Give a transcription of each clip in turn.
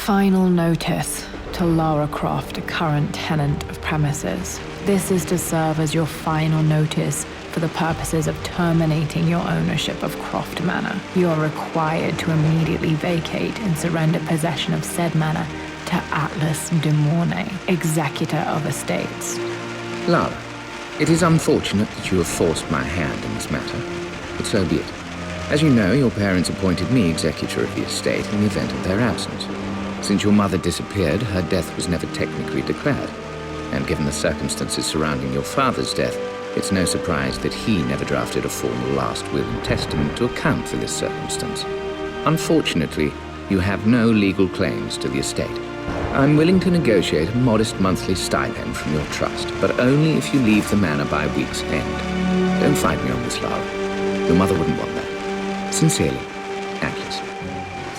Final notice to Lara Croft, a current tenant of premises. This is to serve as your final notice for the purposes of terminating your ownership of Croft Manor. You are required to immediately vacate and surrender possession of said manor to Atlas de Mornay, executor of estates. Lara, it is unfortunate that you have forced my hand in this matter, but so be it. As you know, your parents appointed me executor of the estate in the event of their absence. Since your mother disappeared, her death was never technically declared. And given the circumstances surrounding your father's death, it's no surprise that he never drafted a formal last will and testament to account for this circumstance. Unfortunately, you have no legal claims to the estate. I'm willing to negotiate a modest monthly stipend from your trust, but only if you leave the manor by week's end. Don't fight me on this, Lara. Your mother wouldn't want that. Sincerely, Atlas.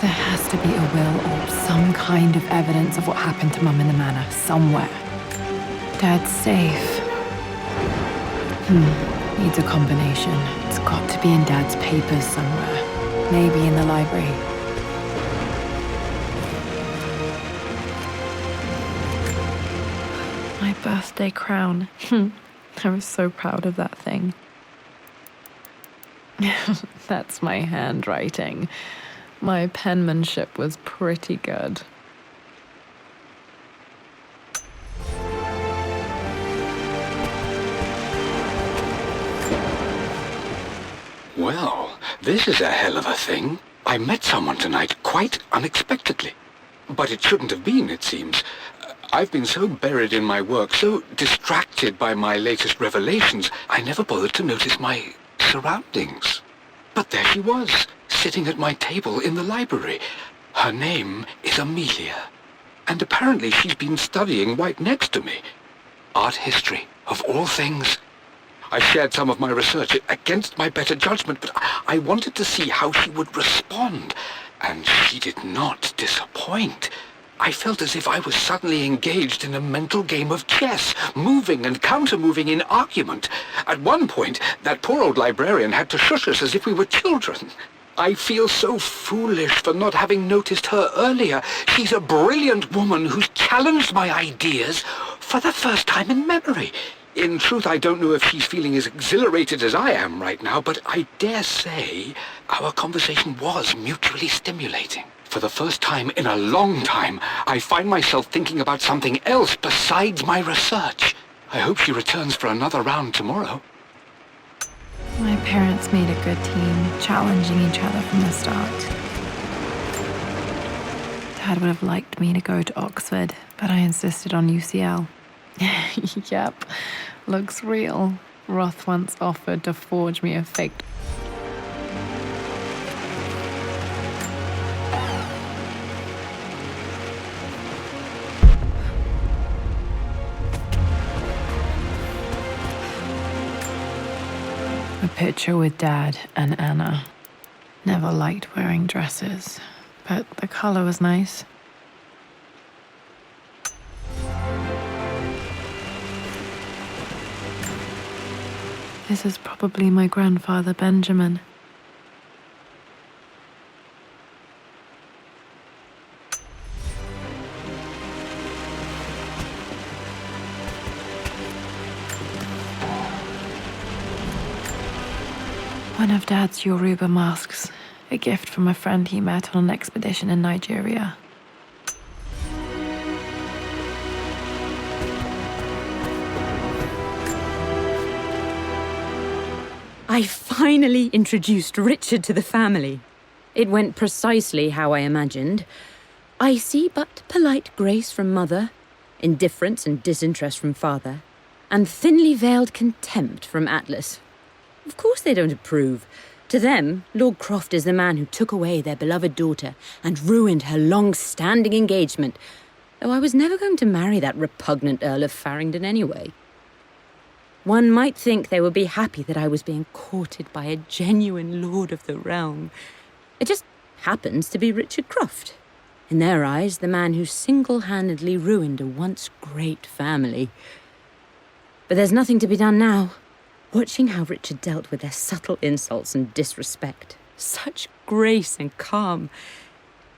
There has to be a will or some kind of evidence of what happened to Mum in the manor, somewhere. Dad's safe. Needs a combination. It's got to be in Dad's papers somewhere. Maybe in the library. My birthday crown. I was so proud of that thing. That's my handwriting. My penmanship was pretty good. Well, this is a hell of a thing. I met someone tonight quite unexpectedly. But it shouldn't have been, it seems. I've been so buried in my work, so distracted by my latest revelations, I never bothered to notice my surroundings. But there she was, sitting at my table in the library. Her name is Amelia. And apparently she's been studying right next to me. Art history, of all things. I shared some of my research against my better judgment, but I wanted to see how she would respond. And she did not disappoint. I felt as if I was suddenly engaged in a mental game of chess, moving and counter-moving in argument. At one point, that poor old librarian had to shush us as if we were children. I feel so foolish for not having noticed her earlier. She's a brilliant woman who's challenged my ideas for the first time in memory. In truth, I don't know if she's feeling as exhilarated as I am right now, but I dare say our conversation was mutually stimulating. For the first time in a long time, I find myself thinking about something else besides my research. I hope she returns for another round tomorrow. My parents made a good team, challenging each other from the start. Dad would have liked me to go to Oxford, but I insisted on UCL. Yep, looks real. Roth once offered to forge me a fake... A picture with Dad and Anna. Never liked wearing dresses, but the color was nice. This is probably my grandfather, Benjamin. One of Dad's Yoruba masks, a gift from a friend he met on an expedition in Nigeria. I finally introduced Richard to the family. It went precisely how I imagined. Icy but polite grace from mother, indifference and disinterest from father, and thinly veiled contempt from Atlas. Of course they don't approve. To them, Lord Croft is the man who took away their beloved daughter and ruined her long-standing engagement, though I was never going to marry that repugnant Earl of Farringdon anyway. One might think they would be happy that I was being courted by a genuine lord of the realm. It just happens to be Richard Croft. In their eyes, the man who single-handedly ruined a once great family. But there's nothing to be done now. Watching how Richard dealt with their subtle insults and disrespect. Such grace and calm.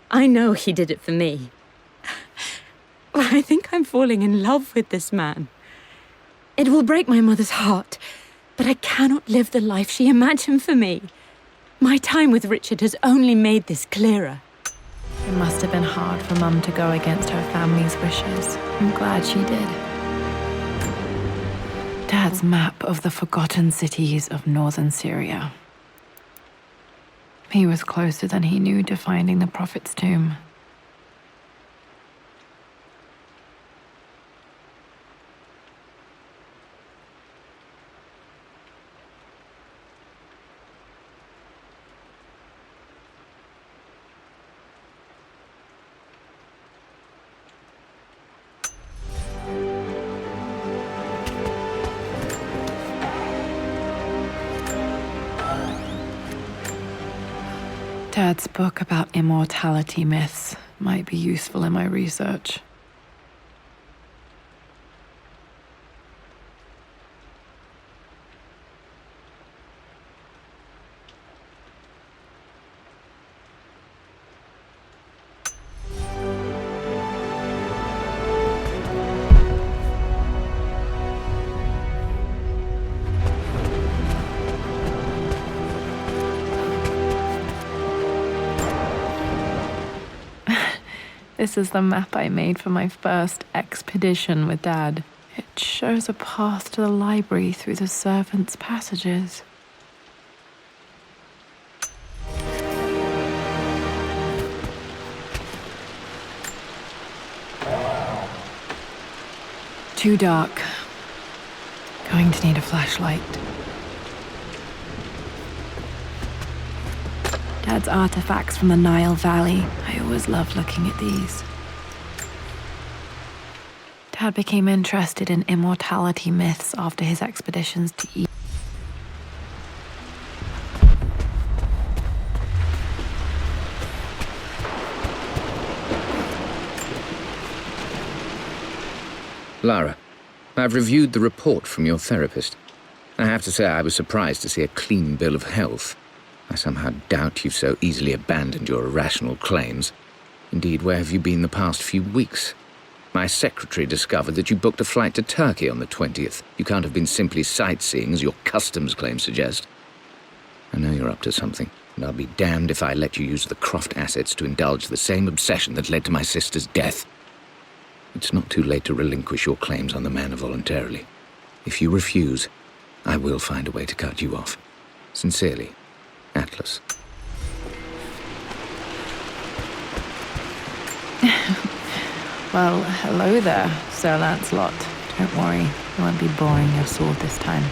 I know he did it for me. I think I'm falling in love with this man. It will break my mother's heart, but I cannot live the life she imagined for me. My time with Richard has only made this clearer. It must have been hard for Mum to go against her family's wishes. I'm glad she did. Dad's map of the forgotten cities of northern Syria. He was closer than he knew to finding the Prophet's tomb. Dad's book about immortality myths might be useful in my research. This is the map I made for my first expedition with Dad. It shows a path to the library through the servants' passages. Too dark. Going to need a flashlight. Dad's artifacts from the Nile Valley. I always loved looking at these. Dad became interested in immortality myths after his expeditions to Egypt. Lara, I've reviewed the report from your therapist. I have to say I was surprised to see a clean bill of health. I somehow doubt you've so easily abandoned your irrational claims. Indeed, where have you been the past few weeks? My secretary discovered that you booked a flight to Turkey on the 20th. You can't have been simply sightseeing, as your customs claims suggest. I know you're up to something, and I'll be damned if I let you use the Croft assets to indulge the same obsession that led to my sister's death. It's not too late to relinquish your claims on the manor voluntarily. If you refuse, I will find a way to cut you off. Sincerely, Atlas. Well, hello there, Sir Lancelot. Don't worry, I won't be boring your sword this time.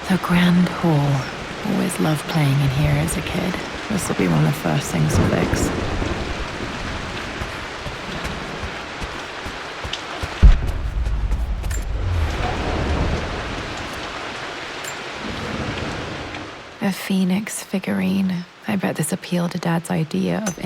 The Grand Hall. Always loved playing in here as a kid. This will be one of the first things to fix. A phoenix figurine. I bet this appealed to Dad's idea of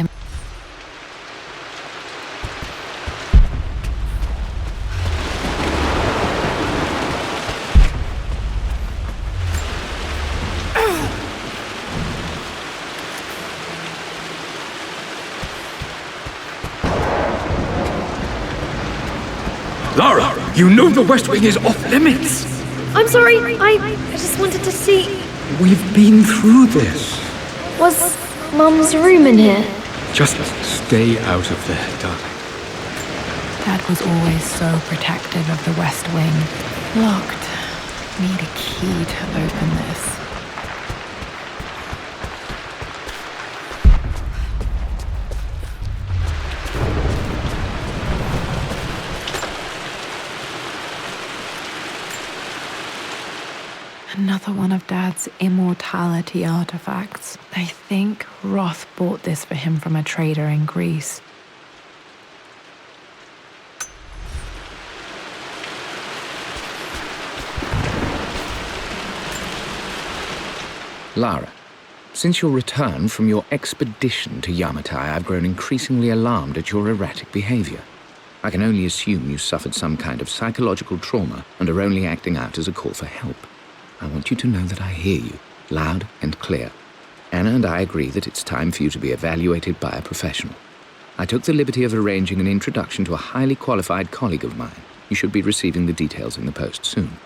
Lara, you know the West Wing is off limits. I'm sorry, I just wanted to see... We've been through this. Was Mum's room in here? Just stay out of there, darling. Dad was always so protective of the West Wing. Locked. Need a key to open this. Another one of Dad's immortality artifacts. I think Roth bought this for him from a trader in Greece. Lara, Since your return from your expedition to Yamatai, I've grown increasingly alarmed at your erratic behavior. I can only assume you suffered some kind of psychological trauma and are only acting out as a call for help. I want you to know that I hear you, loud and clear. Anna and I agree that it's time for you to be evaluated by a professional. I took the liberty of arranging an introduction to a highly qualified colleague of mine. You should be receiving the details in the post soon.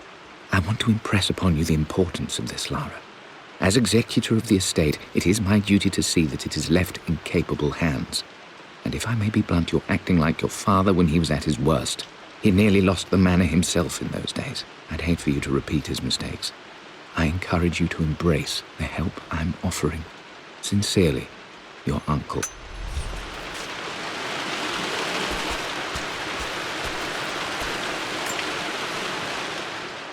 I want to impress upon you the importance of this, Lara. As executor of the estate, it is my duty to see that it is left in capable hands. And if I may be blunt, you're acting like your father when he was at his worst. He nearly lost the manor himself in those days. I'd hate for you to repeat his mistakes. I encourage you to embrace the help I'm offering. Sincerely, your uncle.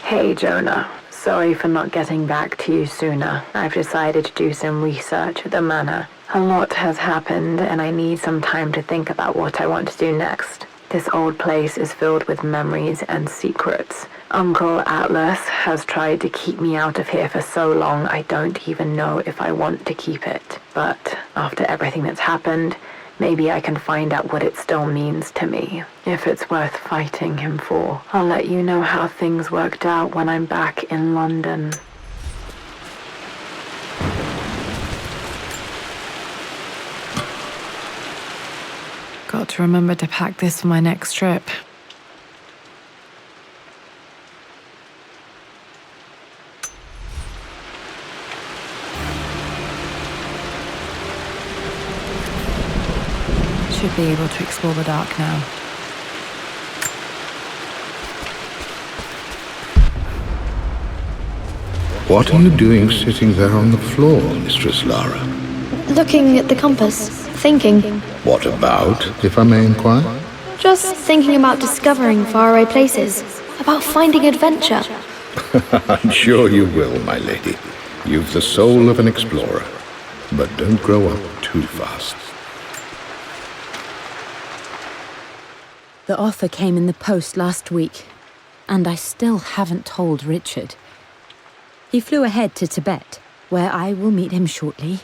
Hey, Jonah. Sorry for not getting back to you sooner. I've decided to do some research at the manor. A lot has happened, and I need some time to think about what I want to do next. This old place is filled with memories and secrets. Uncle Atlas has tried to keep me out of here for so long, I don't even know if I want to keep it. But after everything that's happened, maybe I can find out what it still means to me. If it's worth fighting him for. I'll let you know how things worked out when I'm back in London. Got to remember to pack this for my next trip. Should be able to explore the dark now. What are you doing sitting there on the floor, Mistress Lara? Looking at the compass, thinking. What about, if I may inquire? Just thinking about discovering faraway places, about finding adventure. I'm sure you will, my lady. You've the soul of an explorer. But don't grow up too fast. The offer came in the post last week, and I still haven't told Richard. He flew ahead to Tibet, where I will meet him shortly.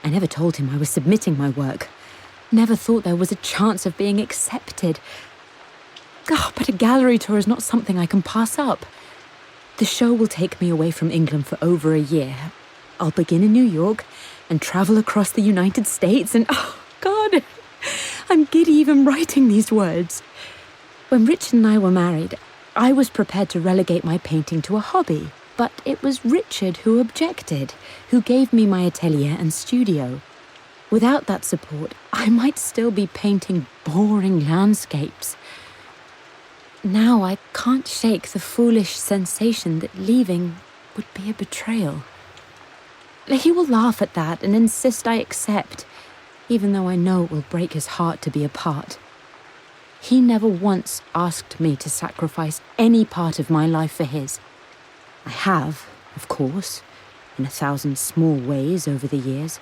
I never told him I was submitting my work. Never thought there was a chance of being accepted. But a gallery tour is not something I can pass up. The show will take me away from England for over a year. I'll begin in New York and travel across the United States and, oh, God, I'm giddy even writing these words. When Richard and I were married, I was prepared to relegate my painting to a hobby. But it was Richard who objected, who gave me my atelier and studio. Without that support, I might still be painting boring landscapes. Now I can't shake the foolish sensation that leaving would be a betrayal. He will laugh at that and insist I accept, even though I know it will break his heart to be apart. He never once asked me to sacrifice any part of my life for his. I have, of course, in 1,000 small ways over the years,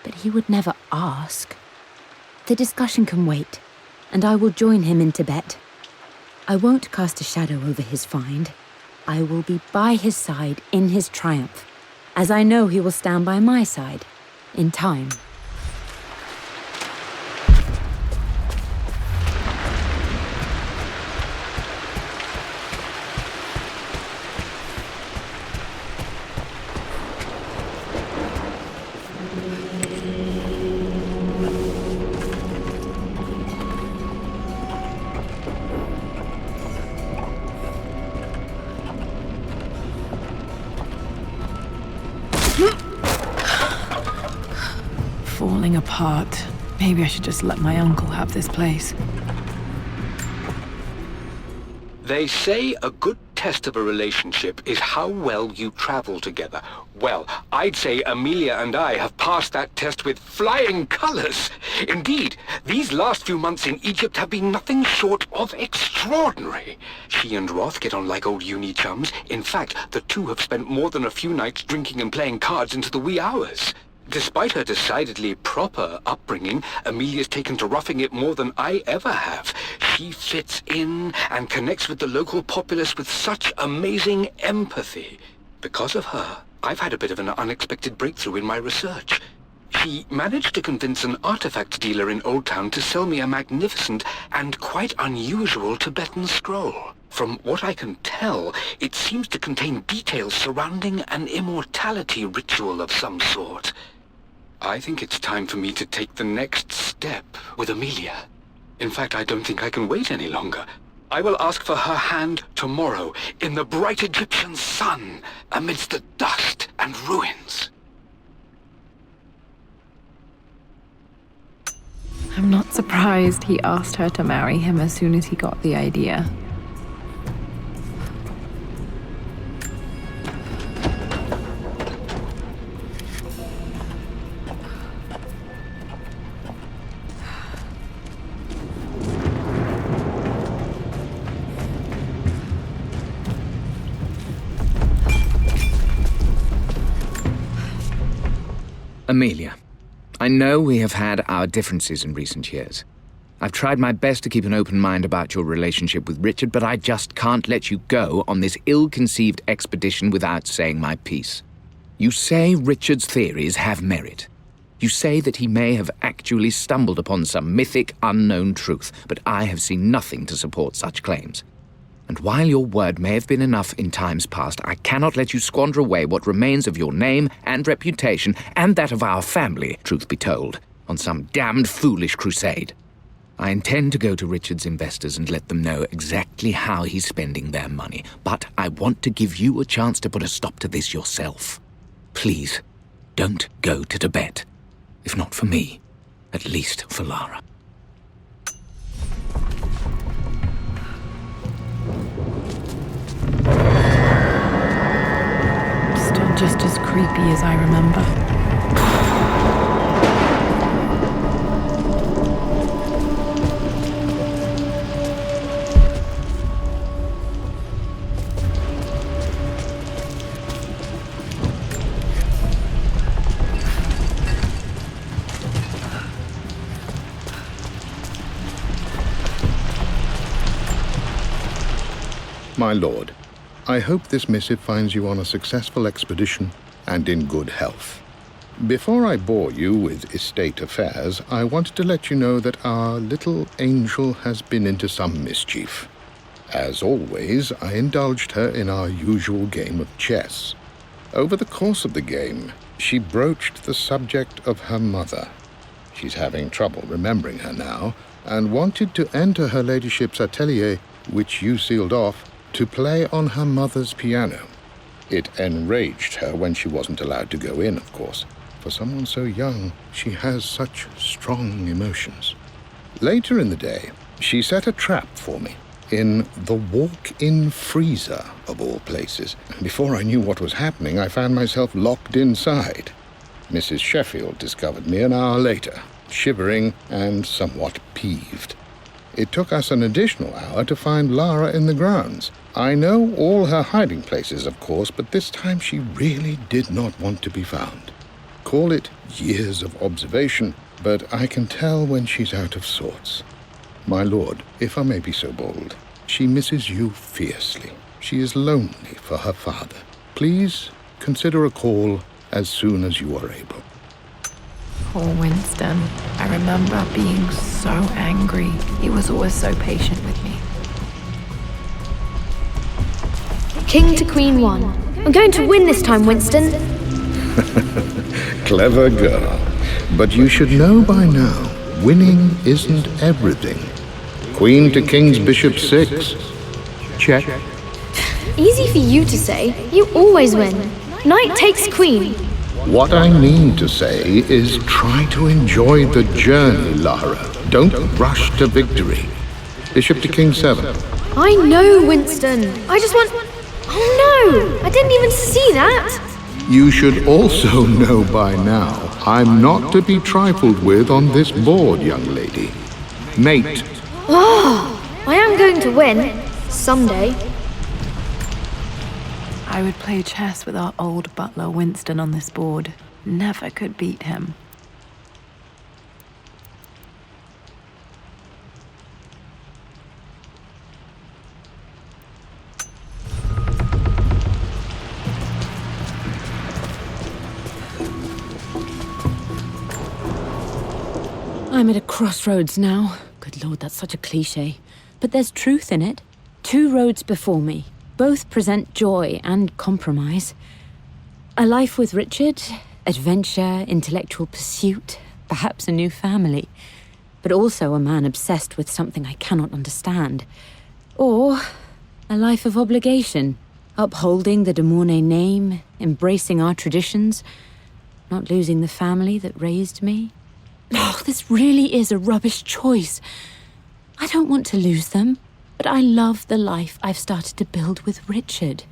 but he would never ask. The discussion can wait, and I will join him in Tibet. I won't cast a shadow over his find. I will be by his side in his triumph, as I know he will stand by my side, in time. Falling apart. Maybe I should just let my uncle have this place. They say a good test of a relationship is how well you travel together. Well, I'd say Amelia and I have passed that test with flying colors. Indeed, these last few months in Egypt have been nothing short of extraordinary. She and Roth get on like old uni chums. In fact, the two have spent more than a few nights drinking and playing cards into the wee hours. Despite her decidedly proper upbringing, Amelia's taken to roughing it more than I ever have. She fits in and connects with the local populace with such amazing empathy. Because of her, I've had a bit of an unexpected breakthrough in my research. She managed to convince an artifact dealer in Old Town to sell me a magnificent and quite unusual Tibetan scroll. From what I can tell, it seems to contain details surrounding an immortality ritual of some sort. I think it's time for me to take the next step with Amelia. In fact, I don't think I can wait any longer. I will ask for her hand tomorrow in the bright Egyptian sun amidst the dust and ruins. I'm not surprised he asked her to marry him as soon as he got the idea. Amelia, I know we have had our differences in recent years. I've tried my best to keep an open mind about your relationship with Richard, but I just can't let you go on this ill-conceived expedition without saying my piece. You say Richard's theories have merit. You say that he may have actually stumbled upon some mythic, unknown truth, but I have seen nothing to support such claims. And while your word may have been enough in times past, I cannot let you squander away what remains of your name and reputation, and that of our family, truth be told, on some damned foolish crusade. I intend to go to Richard's investors and let them know exactly how he's spending their money, but I want to give you a chance to put a stop to this yourself. Please, don't go to Tibet. If not for me, at least for Lara. Still just as creepy as I remember. My lord, I hope this missive finds you on a successful expedition and in good health. Before I bore you with estate affairs, I wanted to let you know that our little angel has been into some mischief. As always, I indulged her in our usual game of chess. Over the course of the game, she broached the subject of her mother. She's having trouble remembering her now, and wanted to enter her ladyship's atelier, which you sealed off, to play on her mother's piano. It enraged her when she wasn't allowed to go in, of course. For someone so young, she has such strong emotions. Later in the day, she set a trap for me in the walk-in freezer, of all places. And before I knew what was happening, I found myself locked inside. Mrs. Sheffield discovered me an hour later, shivering and somewhat peeved. It took us an additional hour to find Lara in the grounds. I know all her hiding places, of course, but this time she really did not want to be found. Call it years of observation, but I can tell when she's out of sorts. My lord, if I may be so bold, she misses you fiercely. She is lonely for her father. Please consider a call as soon as you are able. Poor Winston. I remember being so angry. He was always so patient with me. King to Queen 1. I'm going to win this time, Winston. Clever girl. But you should know by now, winning isn't everything. Queen to King's Bishop 6. Check. Easy for you to say. You always win. Knight takes Queen. What I mean to say is try to enjoy the journey, Lara. Don't rush to victory. Bishop to King 7. I know, Winston. I just want... Oh no! I didn't even see that! You should also know by now, I'm not to be trifled with on this board, young lady. Mate. Oh, I am going to win. Someday. I would play chess with our old butler Winston on this board. Never could beat him. I'm at a crossroads now. Good Lord, that's such a cliché. But there's truth in it. 2 roads before me. Both present joy and compromise. A life with Richard, adventure, intellectual pursuit, perhaps a new family. But also a man obsessed with something I cannot understand. Or a life of obligation, upholding the de Mornay name, embracing our traditions, not losing the family that raised me. Oh, this really is a rubbish choice. I don't want to lose them, but I love the life I've started to build with Richard.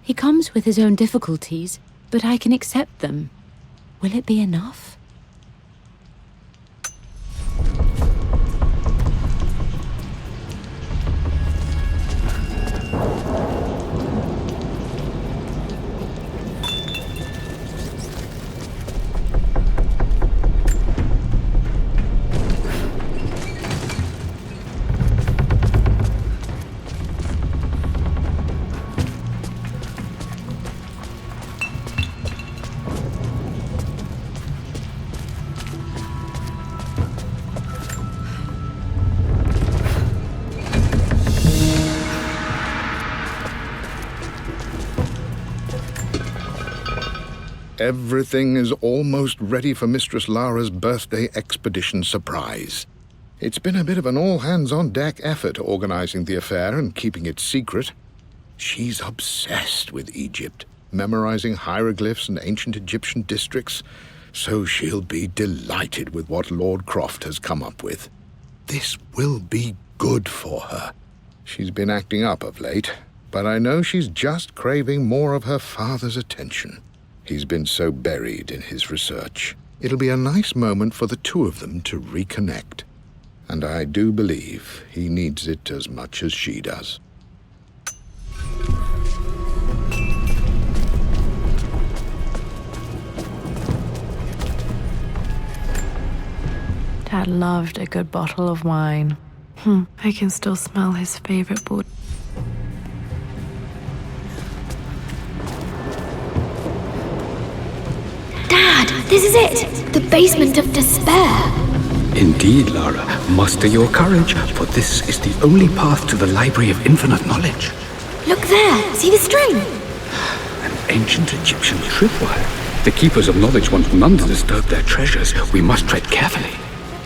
He comes with his own difficulties, but I can accept them. Will it be enough? Everything is almost ready for Mistress Lara's birthday expedition surprise. It's been a bit of an all-hands-on-deck effort organizing the affair and keeping it secret. She's obsessed with Egypt, memorizing hieroglyphs and ancient Egyptian districts, so she'll be delighted with what Lord Croft has come up with. This will be good for her. She's been acting up of late, but I know she's just craving more of her father's attention. He's been so buried in his research. It'll be a nice moment for the 2 of them to reconnect. And I do believe he needs it as much as she does. Dad loved a good bottle of wine. I can still smell his favorite board. Dad, this is it! The basement of despair! Indeed, Lara. Muster your courage, for this is the only path to the Library of Infinite Knowledge. Look there! See the string? An ancient Egyptian tripwire. The Keepers of Knowledge want none to disturb their treasures. We must tread carefully.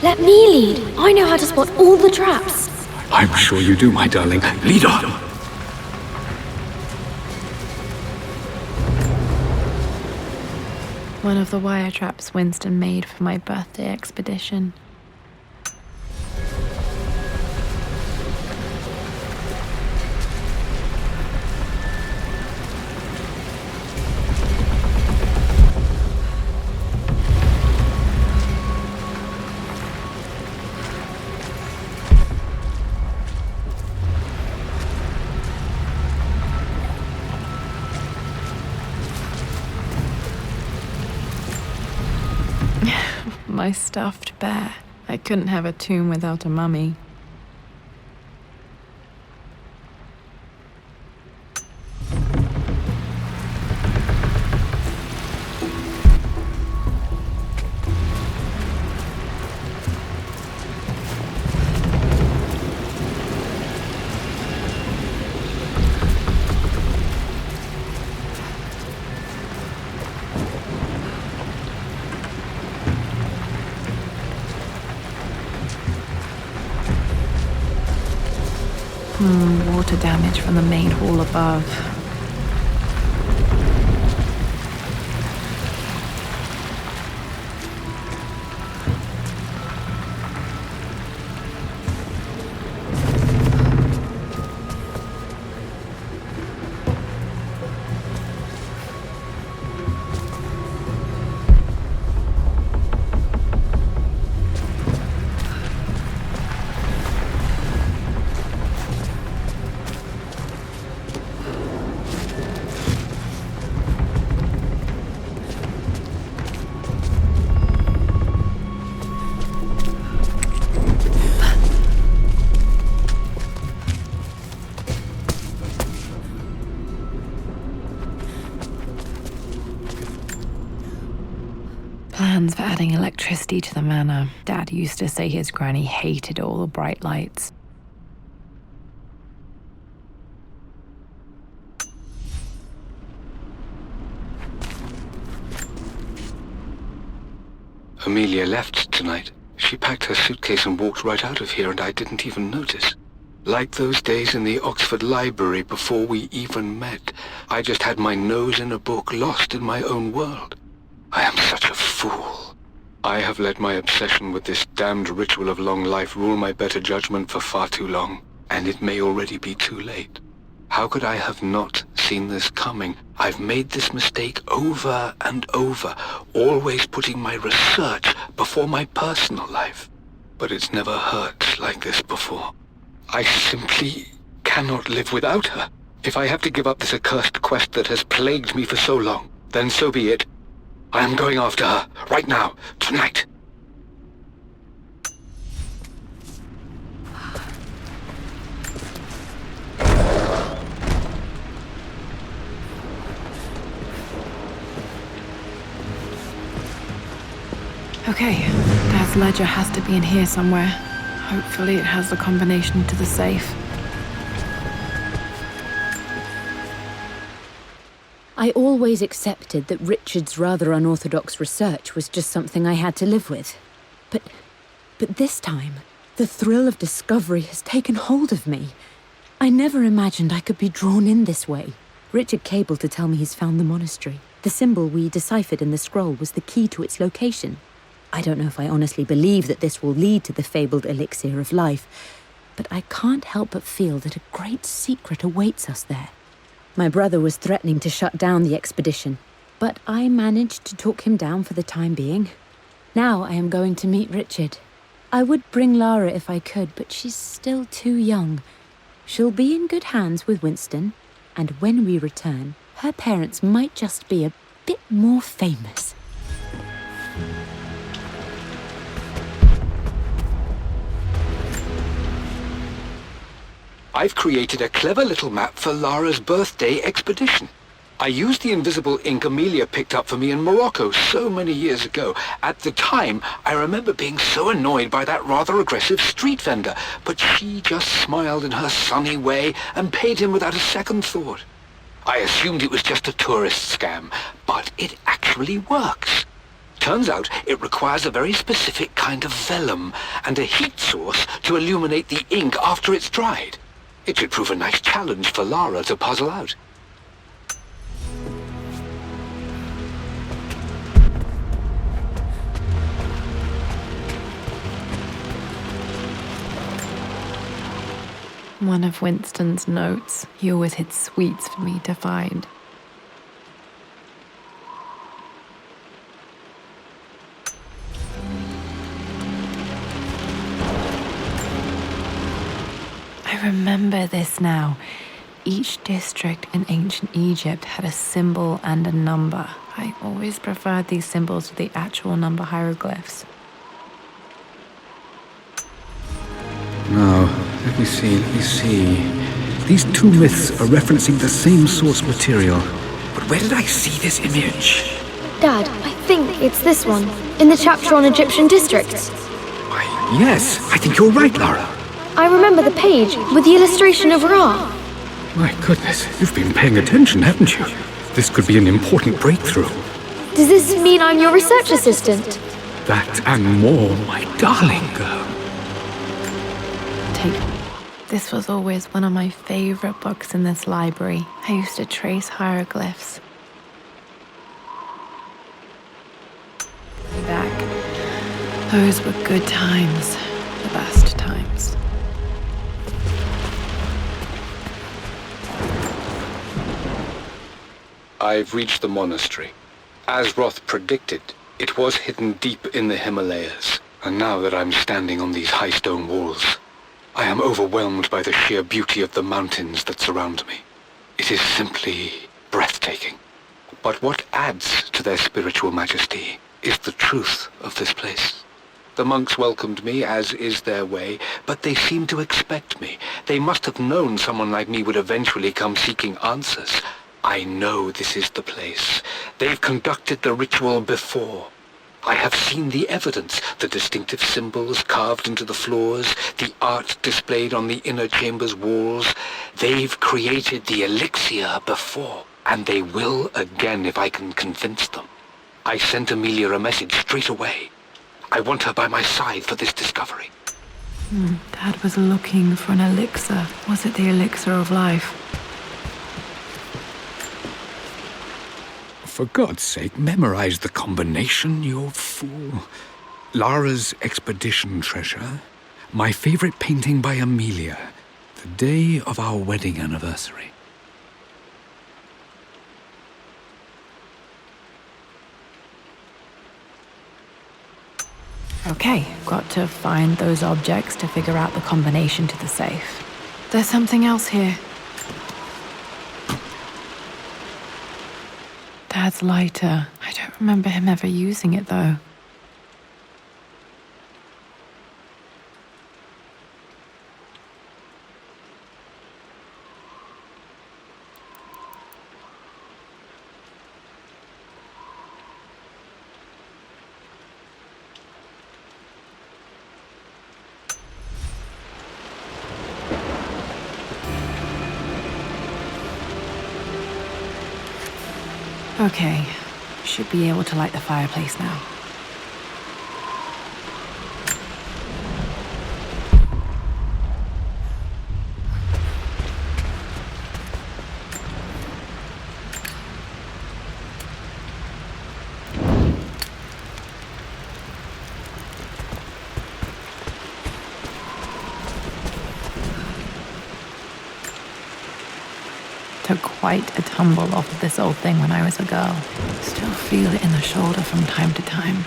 Let me lead. I know how to spot all the traps. I'm sure you do, my darling. Lead on! One of the wire traps Winston made for my birthday expedition. My stuffed bear. I couldn't have a tomb without a mummy. Water damage from the main hall above. plans for adding electricity to the manor. Dad used to say his granny hated all the bright lights. Amelia left tonight. She packed her suitcase and walked right out of here, and I didn't even notice. Like those days in the Oxford Library before we even met. I just had my nose in a book, lost in my own world. I am such a fool. I have let my obsession with this damned ritual of long life rule my better judgment for far too long, and it may already be too late. How could I have not seen this coming? I've made this mistake over and over, always putting my research before my personal life. But it's never hurt like this before. I simply cannot live without her. If I have to give up this accursed quest that has plagued me for so long, then so be it. I am going after her, right now, tonight. Okay, Dad's ledger has to be in here somewhere. Hopefully it has the combination to the safe. I always accepted that Richard's rather unorthodox research was just something I had to live with. But this time, the thrill of discovery has taken hold of me. I never imagined I could be drawn in this way. Richard cabled to tell me he's found the monastery. The symbol we deciphered in the scroll was the key to its location. I don't know if I honestly believe that this will lead to the fabled elixir of life, but I can't help but feel that a great secret awaits us there. My brother was threatening to shut down the expedition, but I managed to talk him down for the time being. Now I am going to meet Richard. I would bring Lara if I could, but she's still too young. She'll be in good hands with Winston, and when we return, her parents might just be a bit more famous. I've created a clever little map for Lara's birthday expedition. I used the invisible ink Amelia picked up for me in Morocco so many years ago. At the time, I remember being so annoyed by that rather aggressive street vendor, but she just smiled in her sunny way and paid him without a second thought. I assumed it was just a tourist scam, but it actually works. Turns out it requires a very specific kind of vellum and a heat source to illuminate the ink after it's dried. It should prove a nice challenge for Lara to puzzle out. One of Winston's notes. He always hid sweets for me to find. I remember this now. Each district in ancient Egypt had a symbol and a number. I always preferred these symbols to the actual number hieroglyphs. Now, let me see. These two myths are referencing the same source material. But where did I see this image? Dad, I think it's this one, in the chapter on Egyptian districts. Why, yes, I think you're right, Lara. I remember the page with the illustration of Ra. My goodness, you've been paying attention, haven't you? This could be an important breakthrough. Does this mean I'm your research assistant? That and more, my darling girl. This was always one of my favorite books in this library. I used to trace hieroglyphs. Back. Those were good times. The best times. I've reached the monastery. As Roth predicted, it was hidden deep in the Himalayas. And now that I'm standing on these high stone walls, I am overwhelmed by the sheer beauty of the mountains that surround me. It is simply breathtaking. But what adds to their spiritual majesty is the truth of this place. The monks welcomed me, as is their way, but they seemed to expect me. They must have known someone like me would eventually come seeking answers. I know this is the place. They've conducted the ritual before. I have seen the evidence, the distinctive symbols carved into the floors, the art displayed on the inner chamber's walls. They've created the elixir before, and they will again if I can convince them. I sent Amelia a message straight away. I want her by my side for this discovery. Dad was looking for an elixir. Was it the elixir of life? For God's sake, memorize the combination, you fool. Lara's expedition treasure, my favorite painting by Amelia, the day of our wedding anniversary. Okay, got to find those objects to figure out the combination to the safe. There's something else here. Dad's lighter. I don't remember him ever using it, though. Okay, should be able to light the fireplace now. Took quite a tumble off of this old thing when I was a girl. Still feel it in the shoulder from time to time.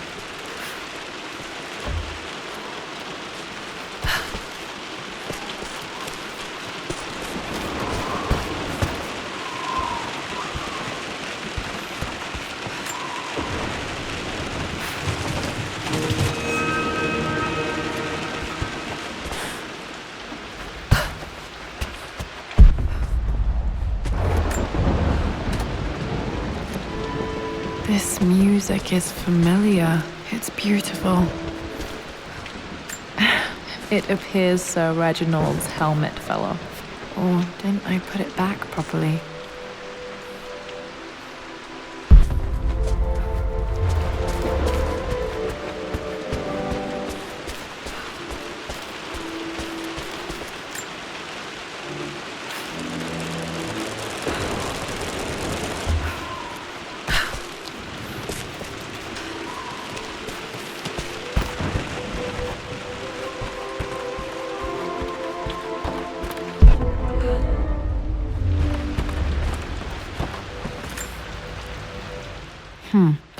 This music is familiar. It's beautiful. It appears Sir Reginald's helmet fell off. Or didn't I put it back properly?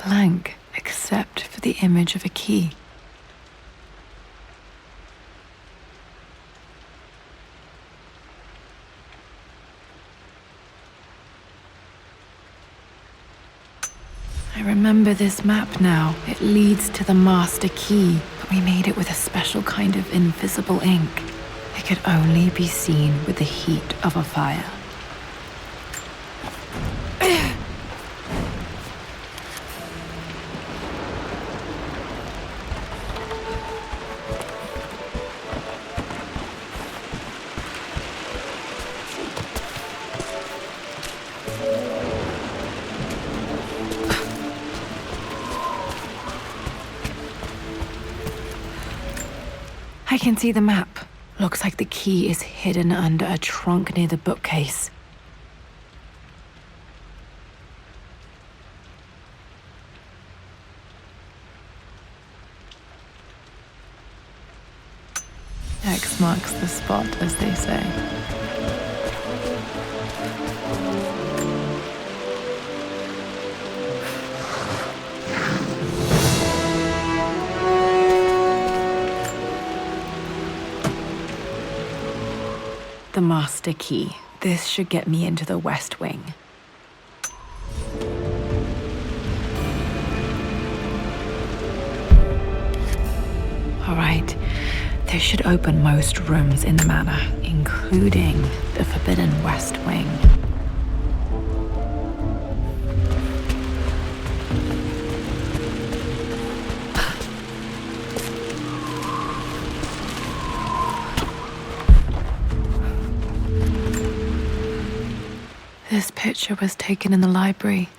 Blank, except for the image of a key. I remember this map now. It leads to the master key, but we made it with a special kind of invisible ink. It could only be seen with the heat of a fire. I can see the map. Looks like the key is hidden under a trunk near the bookcase. X marks the spot, as they say. The master key. This should get me into the West Wing. All right. This should open most rooms in the manor, including the forbidden West Wing. This picture was taken in the library.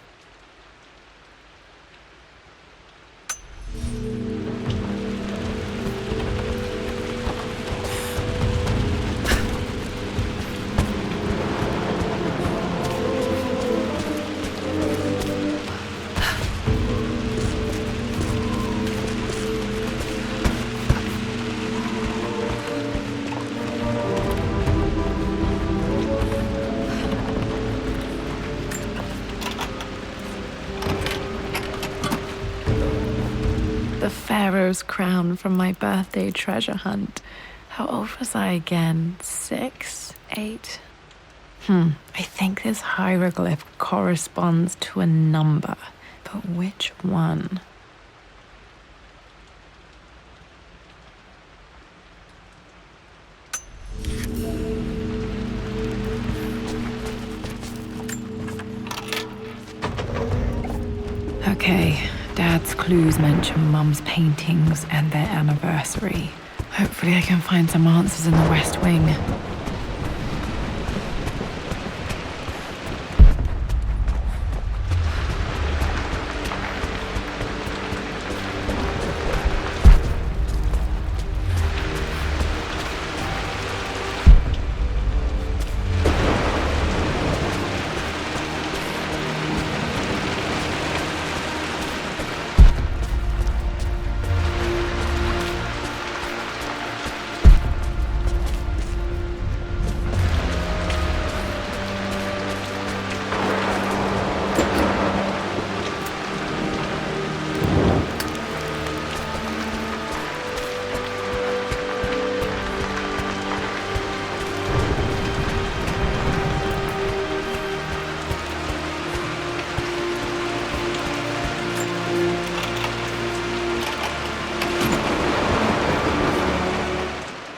The Pharaoh's crown from my birthday treasure hunt. How old was I again? 6? 8? I think this hieroglyph corresponds to a number, but which one? Okay, Dad's clues mention Mum's paintings and their anniversary. Hopefully I can find some answers in the West Wing.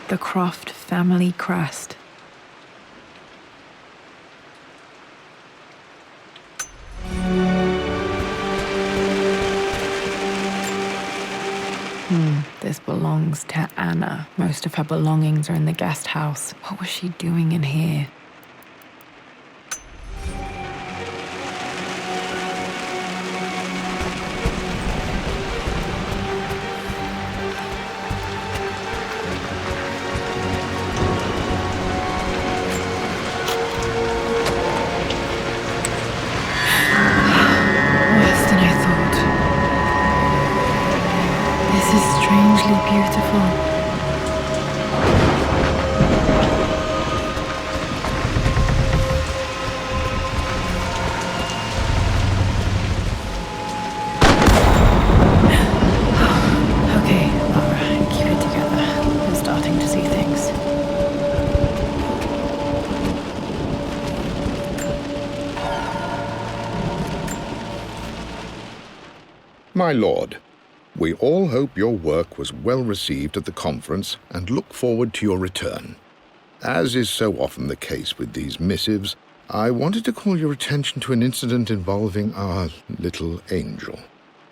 The Croft family crest. This belongs to Anna. Most of her belongings are in the guest house. What was she doing in here? Beautiful. Okay, Lara, keep it together. We're starting to see things. My lord, we all hope your work was well received at the conference and look forward to your return. As is so often the case with these missives, I wanted to call your attention to an incident involving our little angel.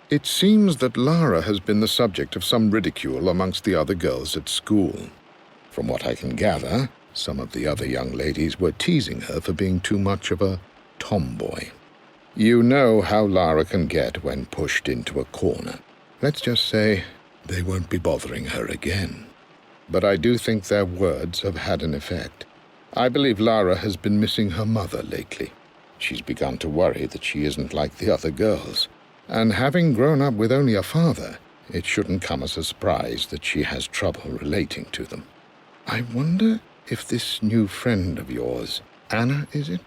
It seems that Lara has been the subject of some ridicule amongst the other girls at school. From what I can gather, some of the other young ladies were teasing her for being too much of a tomboy. You know how Lara can get when pushed into a corner. Let's just say they won't be bothering her again. But I do think their words have had an effect. I believe Lara has been missing her mother lately. She's begun to worry that she isn't like the other girls. And having grown up with only a father, it shouldn't come as a surprise that she has trouble relating to them. I wonder if this new friend of yours, Anna, is it?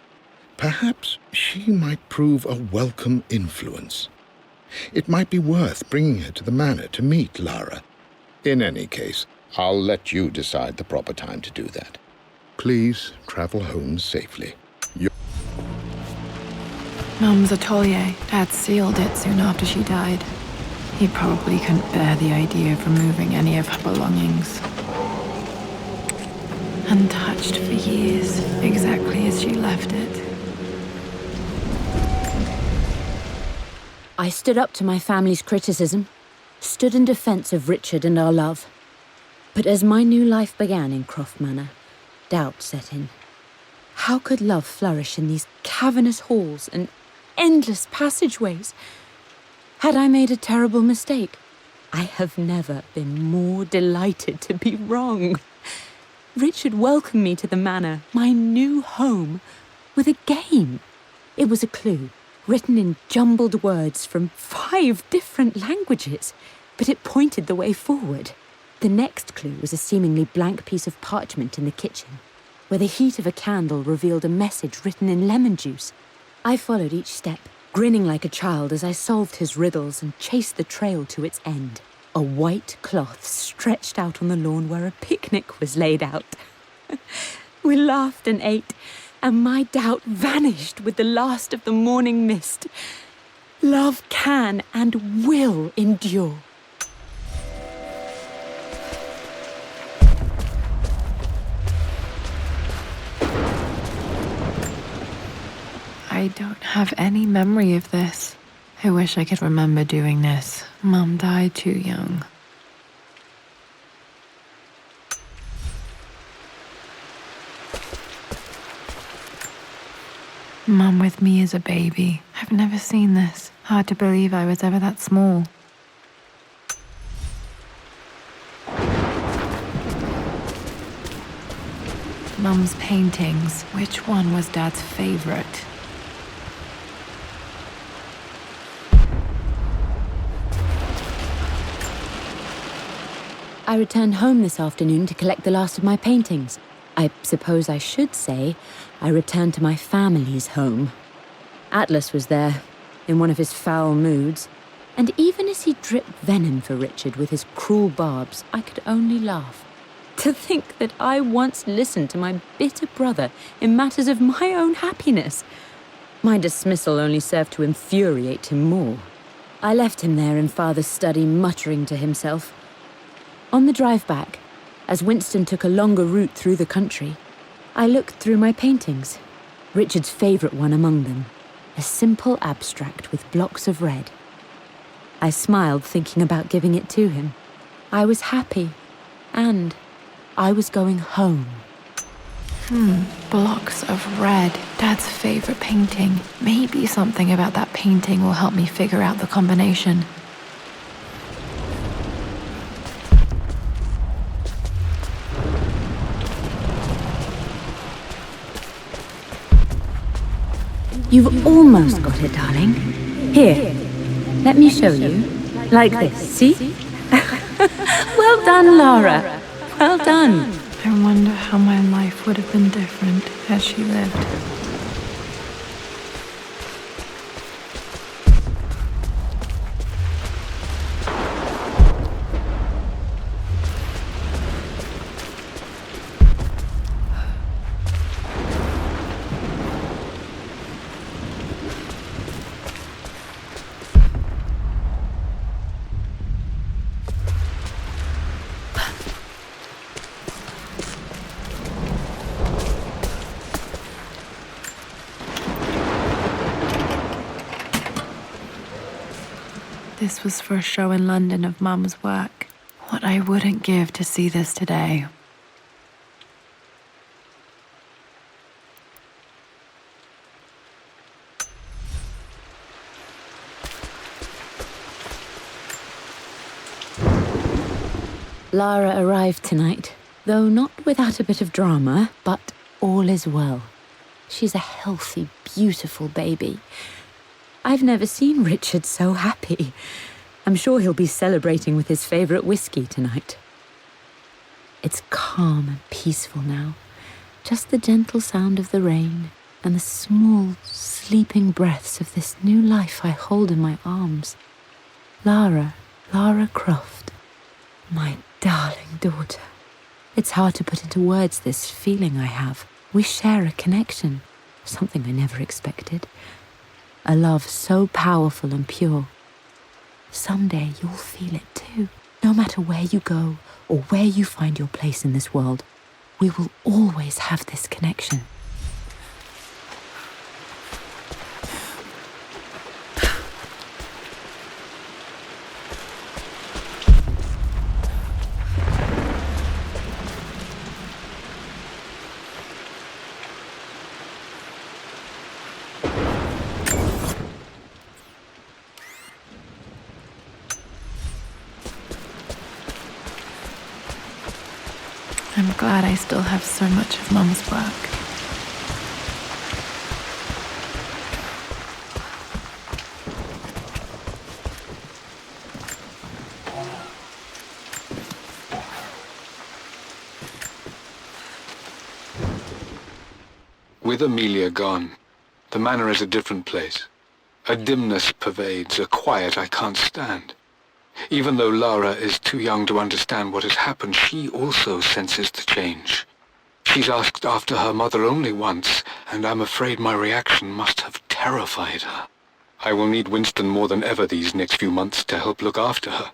Perhaps she might prove a welcome influence. It might be worth bringing her to the manor to meet Lara. In any case, I'll let you decide the proper time to do that. Please travel home safely. Mum's atelier. Dad sealed it soon after she died. He probably couldn't bear the idea of removing any of her belongings. Untouched for years, exactly as she left it. I stood up to my family's criticism, stood in defense of Richard and our love. But as my new life began in Croft Manor, doubt set in. How could love flourish in these cavernous halls and endless passageways? Had I made a terrible mistake? I have never been more delighted to be wrong. Richard welcomed me to the manor, my new home, with a game. It was a clue, written in jumbled words from 5 different languages, but it pointed the way forward. The next clue was a seemingly blank piece of parchment in the kitchen, where the heat of a candle revealed a message written in lemon juice. I followed each step, grinning like a child as I solved his riddles and chased the trail to its end. A white cloth stretched out on the lawn where a picnic was laid out. We laughed and ate, and my doubt vanished with the last of the morning mist. Love can and will endure. I don't have any memory of this. I wish I could remember doing this. Mum died too young. Mum with me as a baby. I've never seen this. Hard to believe I was ever that small. Mum's paintings. Which one was Dad's favorite? I returned home this afternoon to collect the last of my paintings. I suppose I should say I returned to my family's home. Atlas was there, in one of his foul moods, and even as he dripped venom for Richard with his cruel barbs, I could only laugh. To think that I once listened to my bitter brother in matters of my own happiness. My dismissal only served to infuriate him more. I left him there in Father's study, muttering to himself. On the drive back, as Winston took a longer route through the country, I looked through my paintings, Richard's favourite one among them, a simple abstract with blocks of red. I smiled, thinking about giving it to him. I was happy, and I was going home. Blocks of red. Dad's favorite painting. Maybe something about that painting will help me figure out the combination. You've almost got it, darling. Here, let me show you. Like this, see? Well done, Lara. Well done. I wonder how my life would have been different as she lived. This was for a show in London of Mum's work. What I wouldn't give to see this today. Lara arrived tonight, though not without a bit of drama, but all is well. She's a healthy, beautiful baby. I've never seen Richard so happy. I'm sure he'll be celebrating with his favourite whiskey tonight. It's calm and peaceful now. Just the gentle sound of the rain and the small, sleeping breaths of this new life I hold in my arms. Lara Croft, my darling daughter. It's hard to put into words this feeling I have. We share a connection, something I never expected. A love so powerful and pure. Someday you'll feel it too. No matter where you go or where you find your place in this world, we will always have this connection. I'm glad I still have so much of Mum's work. With Amelia gone, the manor is a different place. A dimness pervades, a quiet I can't stand. Even though Lara is too young to understand what has happened, she also senses the change. She's asked after her mother only once, and I'm afraid my reaction must have terrified her. I will need Winston more than ever these next few months to help look after her.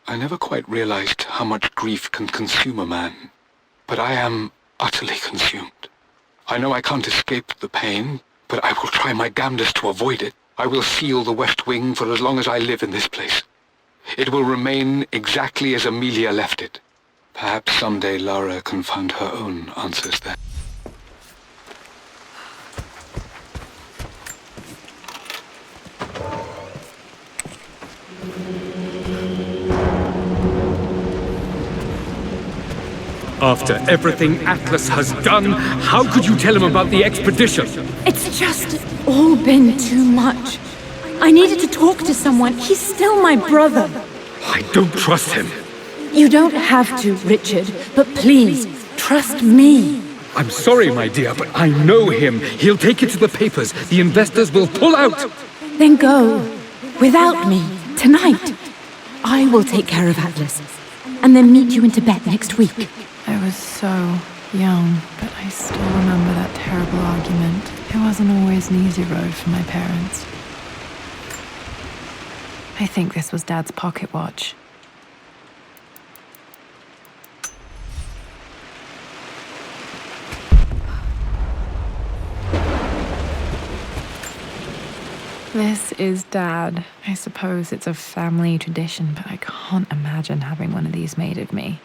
I never quite realized how much grief can consume a man, but I am utterly consumed. I know I can't escape the pain, but I will try my damnedest to avoid it. I will seal the West Wing for as long as I live in this place. It will remain exactly as Amelia left it. Perhaps someday Lara can find her own answers there. After everything Atlas has done, how could you tell him about the expedition? It's just all been too much. I needed to talk to someone. He's still my brother. I don't trust him. You don't have to, Richard, but please, trust me. I'm sorry, my dear, but I know him. He'll take it to the papers. The investors will pull out. Then go. Without me, tonight. I will take care of Atlas, and then meet you in Tibet next week. I was so young, but I still remember that terrible argument. It wasn't always an easy road for my parents. I think this was Dad's pocket watch. This is Dad. I suppose it's a family tradition, but I can't imagine having one of these made of me.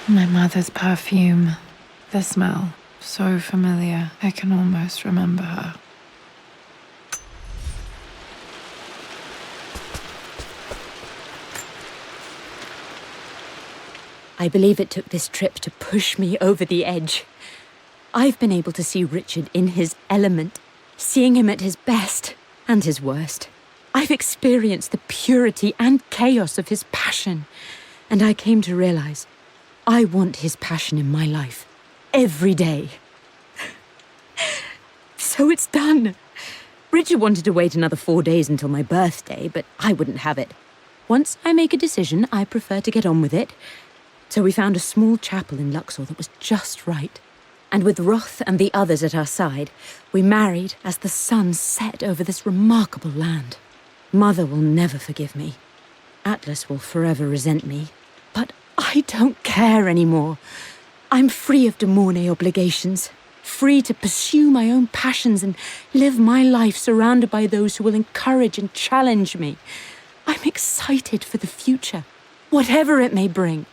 My mother's perfume. The smell. So familiar. I can almost remember her. I believe it took this trip to push me over the edge. I've been able to see Richard in his element, seeing him at his best and his worst. I've experienced the purity and chaos of his passion, and I came to realize I want his passion in my life, every day. So it's done. Richard wanted to wait another 4 days until my birthday, but I wouldn't have it. Once I make a decision, I prefer to get on with it. So we found a small chapel in Luxor that was just right. And with Roth and the others at our side, we married as the sun set over this remarkable land. Mother will never forgive me. Atlas will forever resent me. But I don't care anymore. I'm free of de Mornay obligations, free to pursue my own passions and live my life surrounded by those who will encourage and challenge me. I'm excited for the future, whatever it may bring.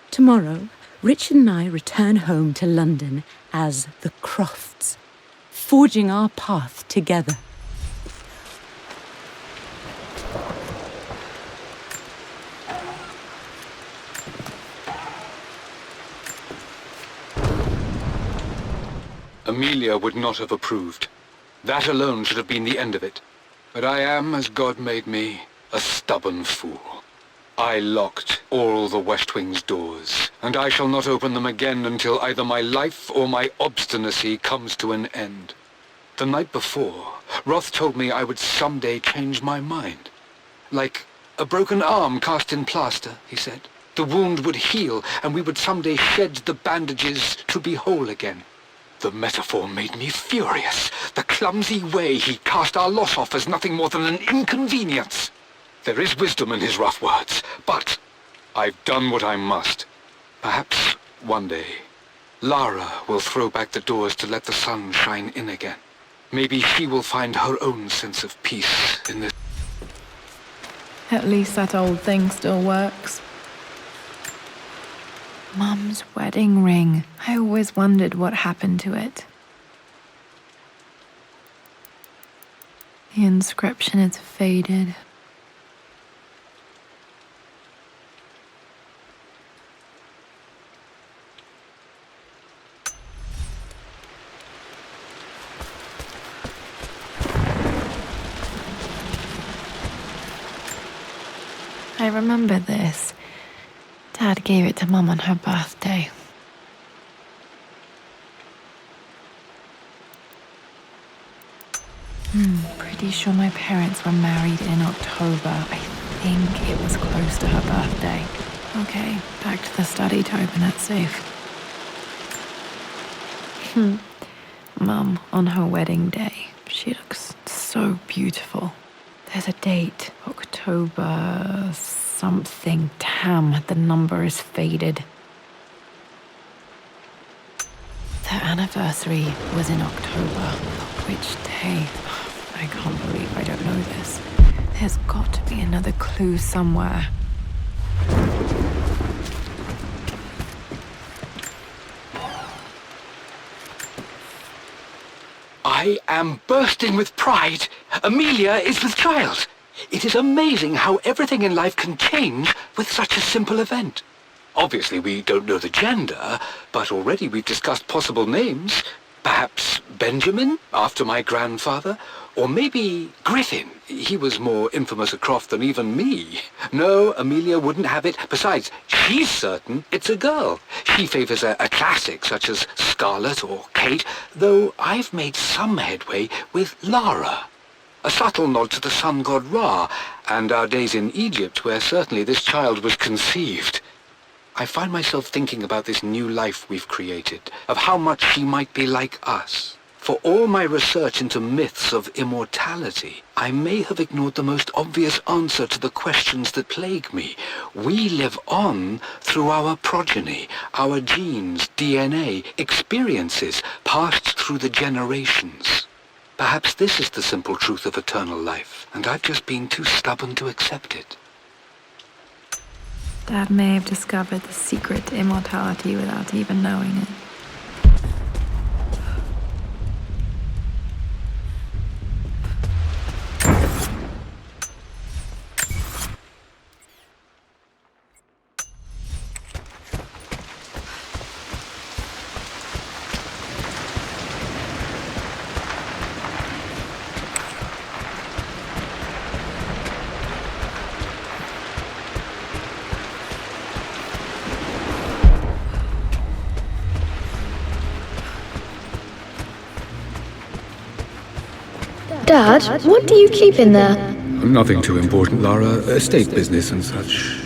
Tomorrow, Richard and I return home to London as the Crofts, forging our path together. Amelia would not have approved. That alone should have been the end of it. But I am, as God made me, a stubborn fool. I locked all the West Wing's doors, and I shall not open them again until either my life or my obstinacy comes to an end. The night before, Roth told me I would someday change my mind. Like a broken arm cast in plaster, he said. The wound would heal, and we would someday shed the bandages to be whole again. The metaphor made me furious. The clumsy way he cast our loss off as nothing more than an inconvenience. There is wisdom in his rough words, but I've done what I must. Perhaps one day, Lara will throw back the doors to let the sun shine in again. Maybe she will find her own sense of peace in this. At least that old thing still works. Mum's wedding ring. I always wondered what happened to it. The inscription is faded. I remember this. Dad gave it to Mum on her birthday. Pretty sure my parents were married in October. I think it was close to her birthday. Okay, back to the study to open that safe. Mum, on her wedding day, she looks so beautiful. There's a date, October something. Damn, the number is faded. Their anniversary was in October. Which day? I can't believe I don't know this. There's got to be another clue somewhere. I am bursting with pride. Amelia is with child. It is amazing how everything in life can change with such a simple event. Obviously, we don't know the gender, but already we've discussed possible names. Perhaps Benjamin, after my grandfather? Or maybe Griffin. He was more infamous a Croft than even me. No, Amelia wouldn't have it. Besides, she's certain it's a girl. She favors a classic such as Scarlet or Kate, though I've made some headway with Lara. A subtle nod to the sun god Ra, and our days in Egypt, where certainly this child was conceived. I find myself thinking about this new life we've created, of how much she might be like us. For all my research into myths of immortality, I may have ignored the most obvious answer to the questions that plague me. We live on through our progeny, our genes, DNA, experiences passed through the generations. Perhaps this is the simple truth of eternal life, and I've just been too stubborn to accept it. Dad may have discovered the secret to immortality without even knowing it. Dad, what do you keep in there? Nothing too important, Lara. Estate business and such.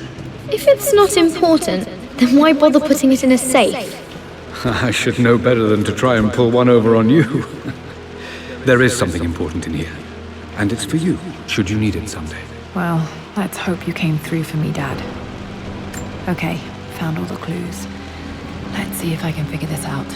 If it's not important, then why bother putting it in a safe? I should know better than to try and pull one over on you. There is something important in here. And it's for you, should you need it someday. Well, let's hope you came through for me, Dad. Okay, found all the clues. Let's see if I can figure this out.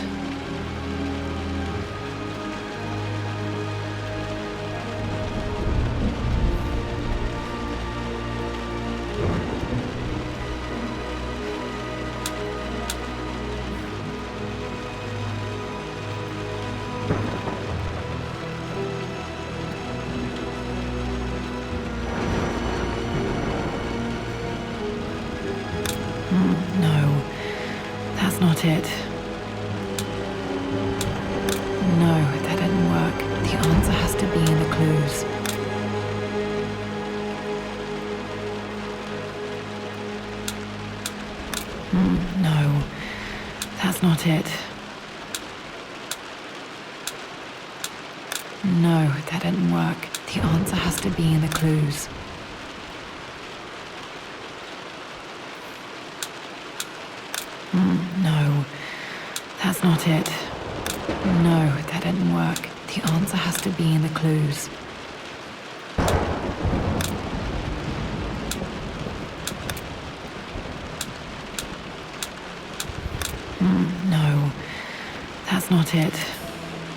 No, that's not it. No, that didn't work. The answer has to be in the clues. No, that's not it. No, that didn't work. The answer has to be in the clues. No, that's not it. No, that didn't work. The answer has to be in the clues. No, that's not it.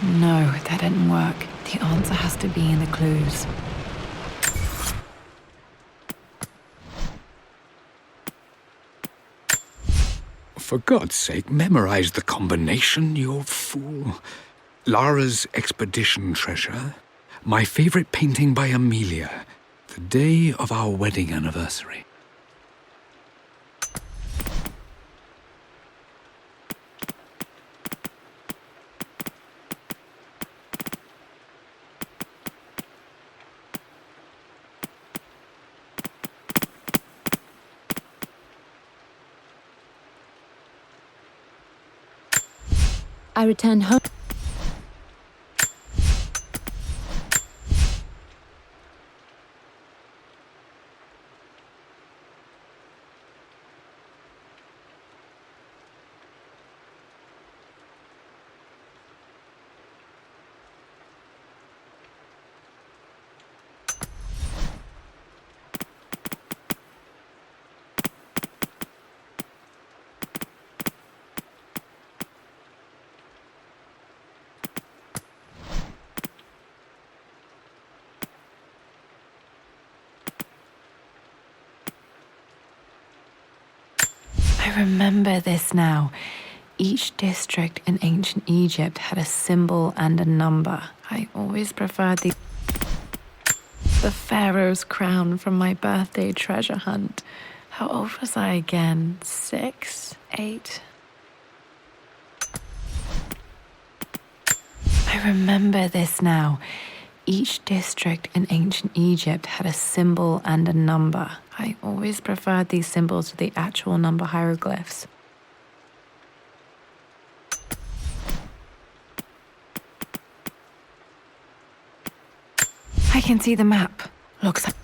No, that didn't work. The answer has to be in the clues. For God's sake, memorize the combination, you fool. Lara's expedition treasure, My favorite painting by Amelia, the day of our wedding anniversary. I returned home. I remember this now. Each district in ancient Egypt had a symbol and a number. I always preferred the pharaoh's crown from my birthday treasure hunt. How old was I again? 6? 8? I remember this now. Each district in ancient Egypt had a symbol and a number. I always preferred these symbols to the actual number hieroglyphs. I can see the map. Looks like...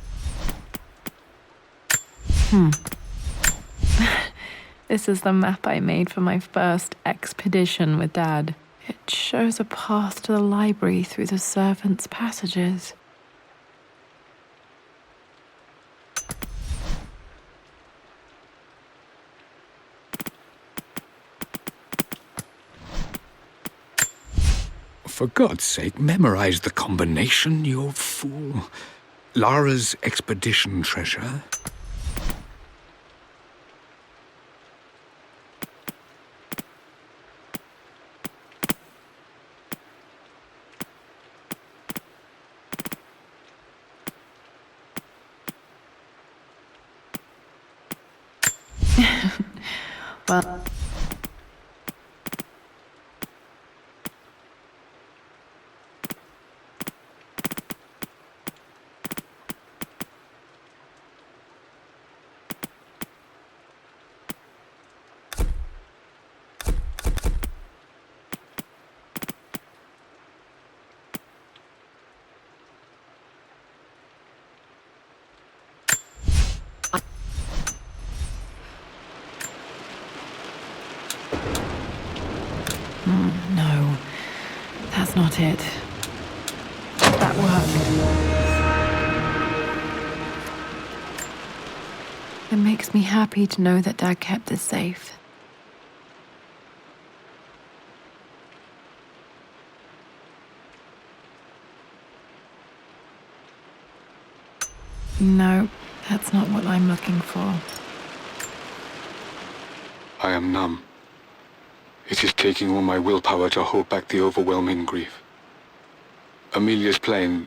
This is the map I made for my first expedition with Dad. It shows a path to the library through the servants' passages. For God's sake, memorize the combination, you fool. Lara's expedition treasure. Well... No, that's not it. That worked. It makes me happy to know that Dad kept this safe. No, that's not what I'm looking for. I am numb. It is taking all my willpower to hold back the overwhelming grief. Amelia's plane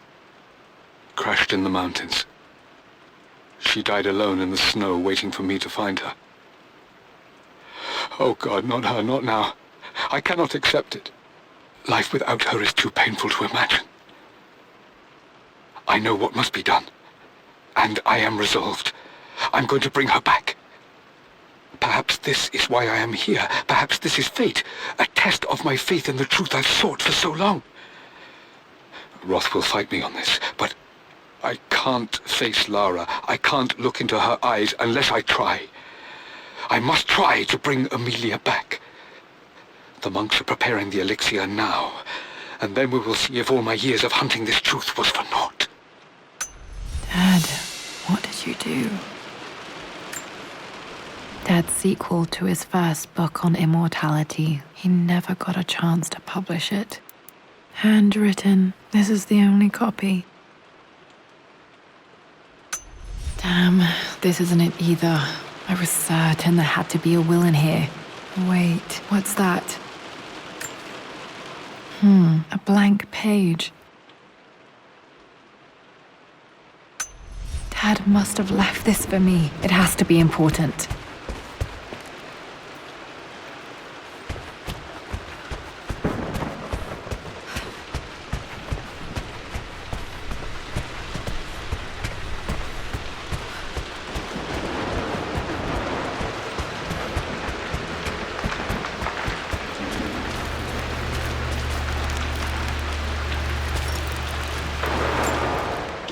crashed in the mountains. She died alone in the snow, waiting for me to find her. Oh God, not her, not now. I cannot accept it. Life without her is too painful to imagine. I know what must be done, and I am resolved. I'm going to bring her back. Perhaps this is why I am here. Perhaps this is fate, a test of my faith in the truth I've sought for so long. Roth will fight me on this, but I can't face Lara. I can't look into her eyes unless I try. I must try to bring Amelia back. The monks are preparing the elixir now, and then we will see if all my years of hunting this truth was for naught. Dad, what did you do? Dad's sequel to his first book on immortality. He never got a chance to publish it. Handwritten. This is the only copy. Damn, this isn't it either. I was certain there had to be a will in here. Wait, what's that? A blank page. Dad must have left this for me. It has to be important.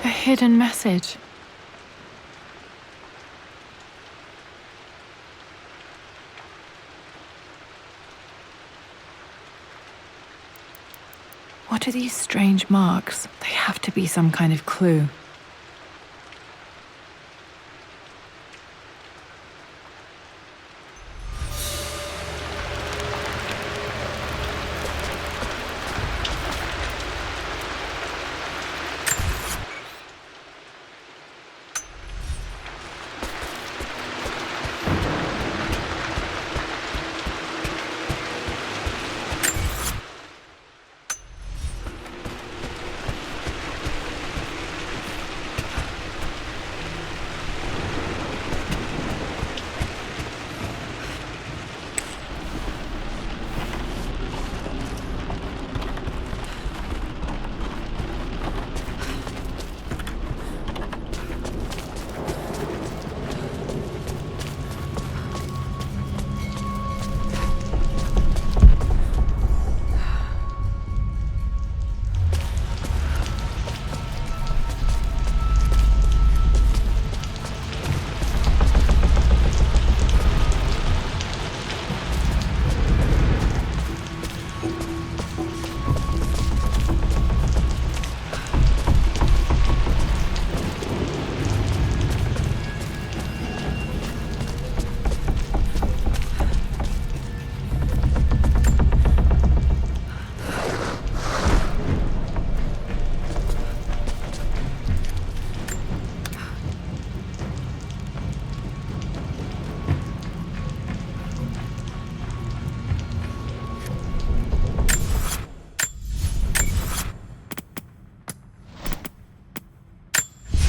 A hidden message. What are these strange marks? They have to be some kind of clue.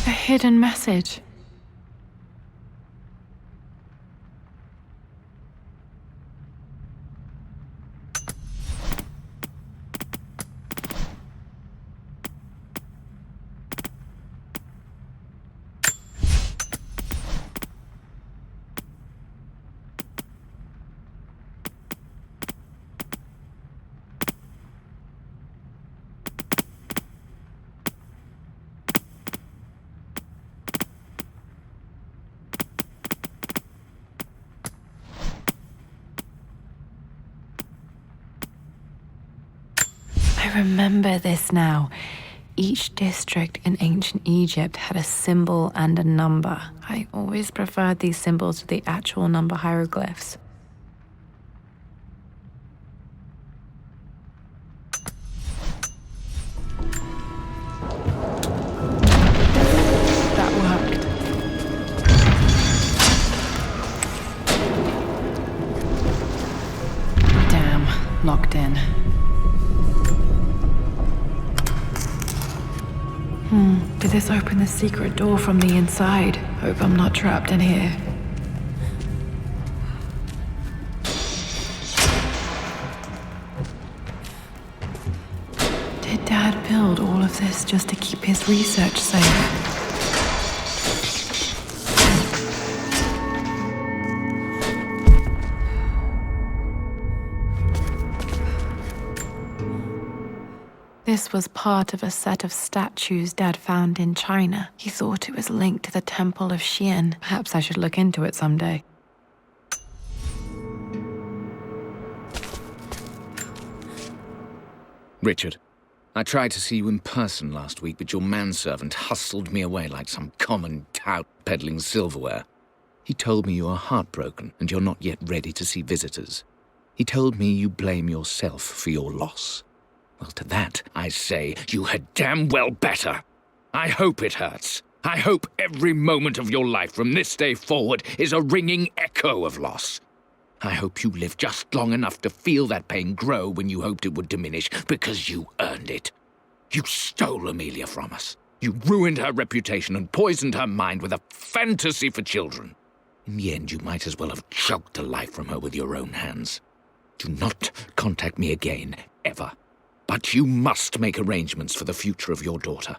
A hidden message. I remember this now. Each district in ancient Egypt had a symbol and a number. I always preferred these symbols to the actual number hieroglyphs. That worked. Damn, locked in. Did this open the secret door from the inside? Hope I'm not trapped in here. Did Dad build all of this just to keep his research safe? This was part of a set of statues Dad found in China. He thought it was linked to the Temple of Xian. Perhaps I should look into it someday. Richard, I tried to see you in person last week, but your manservant hustled me away like some common tout peddling silverware. He told me you are heartbroken and you're not yet ready to see visitors. He told me you blame yourself for your loss. Well, to that, I say, you had damn well better. I hope it hurts. I hope every moment of your life from this day forward is a ringing echo of loss. I hope you live just long enough to feel that pain grow when you hoped it would diminish, because you earned it. You stole Amelia from us. You ruined her reputation and poisoned her mind with a fantasy for children. In the end, you might as well have choked the life from her with your own hands. Do not contact me again, ever. But you must make arrangements for the future of your daughter.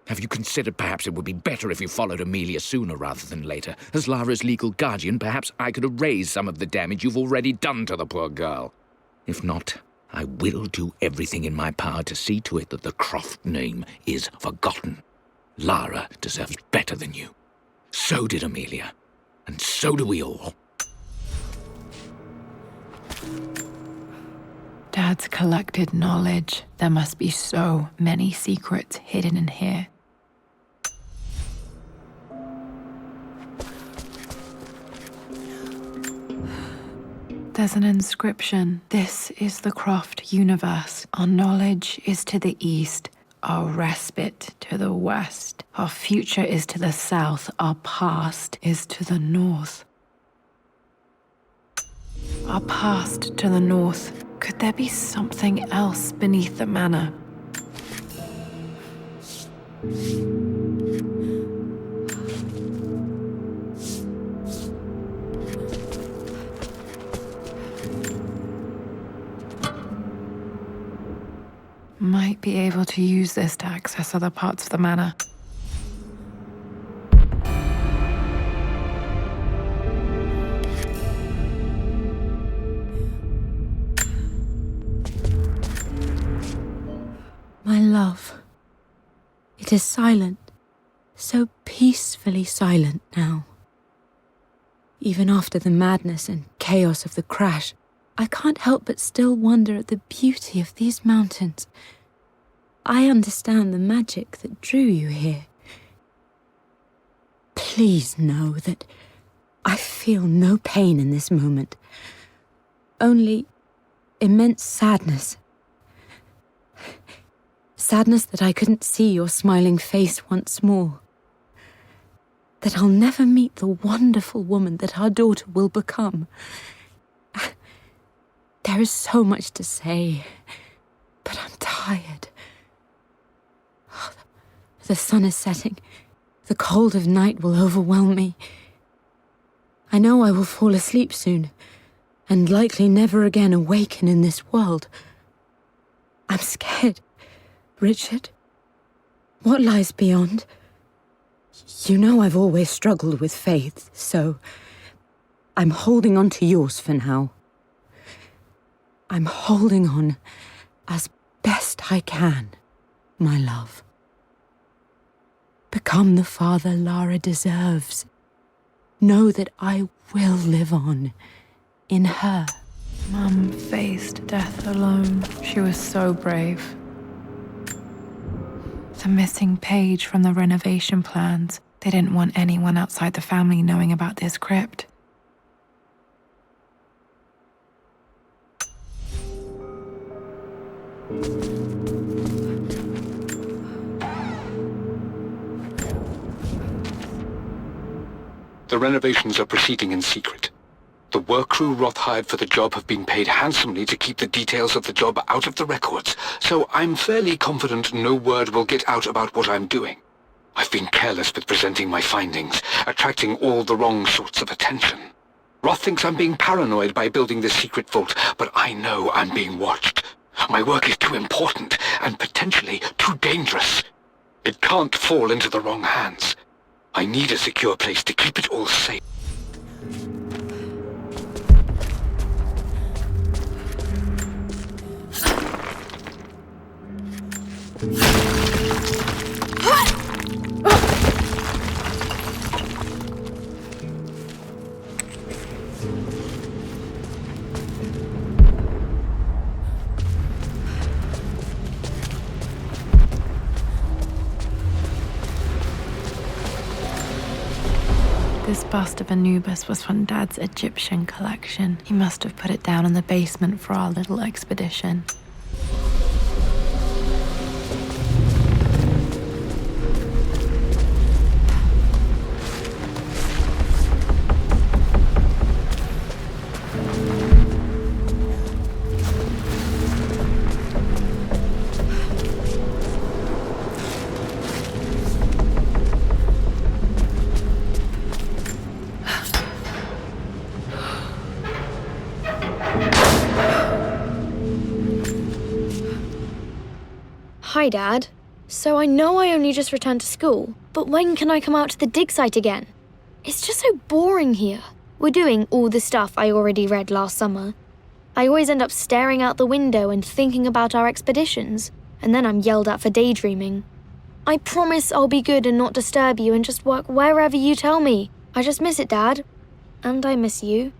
Have you considered perhaps it would be better if you followed Amelia sooner rather than later? As Lara's legal guardian, perhaps I could erase some of the damage you've already done to the poor girl. If not, I will do everything in my power to see to it that the Croft name is forgotten. Lara deserves better than you. So did Amelia. And so do we all. Dad's collected knowledge. There must be so many secrets hidden in here. There's an inscription. This is the Croft universe. Our knowledge is to the east, our respite to the west. Our future is to the south, our past is to the north. Our past to the north. Could there be something else beneath the manor? Might be able to use this to access other parts of the manor. My love, it is silent, so peacefully silent now. Even after the madness and chaos of the crash, I can't help but still wonder at the beauty of these mountains. I understand the magic that drew you here. Please know that I feel no pain in this moment, only immense sadness. Sadness that I couldn't see your smiling face once more. That I'll never meet the wonderful woman that our daughter will become. There is so much to say, but I'm tired. The sun is setting. The cold of night will overwhelm me. I know I will fall asleep soon, and likely never again awaken in this world. I'm scared. Richard, what lies beyond? You know I've always struggled with faith, so I'm holding on to yours for now. I'm holding on as best I can, my love. Become the father Lara deserves. Know that I will live on in her. Mum faced death alone. She was so brave. The missing page from the renovation plans. They didn't want anyone outside the family knowing about this crypt. The renovations are proceeding in secret. The work crew Roth hired for the job have been paid handsomely to keep the details of the job out of the records, so I'm fairly confident no word will get out about what I'm doing. I've been careless with presenting my findings, attracting all the wrong sorts of attention. Roth thinks I'm being paranoid by building this secret vault, but I know I'm being watched. My work is too important and potentially too dangerous. It can't fall into the wrong hands. I need a secure place to keep it all safe. This bust of Anubis was from Dad's Egyptian collection. He must have put it down in the basement for our little expedition. Hi, Dad. So I know I only just returned to school, but when can I come out to the dig site again? It's just so boring here. We're doing all the stuff I already read last summer. I always end up staring out the window and thinking about our expeditions, and then I'm yelled at for daydreaming. I promise I'll be good and not disturb you and just work wherever you tell me. I just miss it, Dad. And I miss you.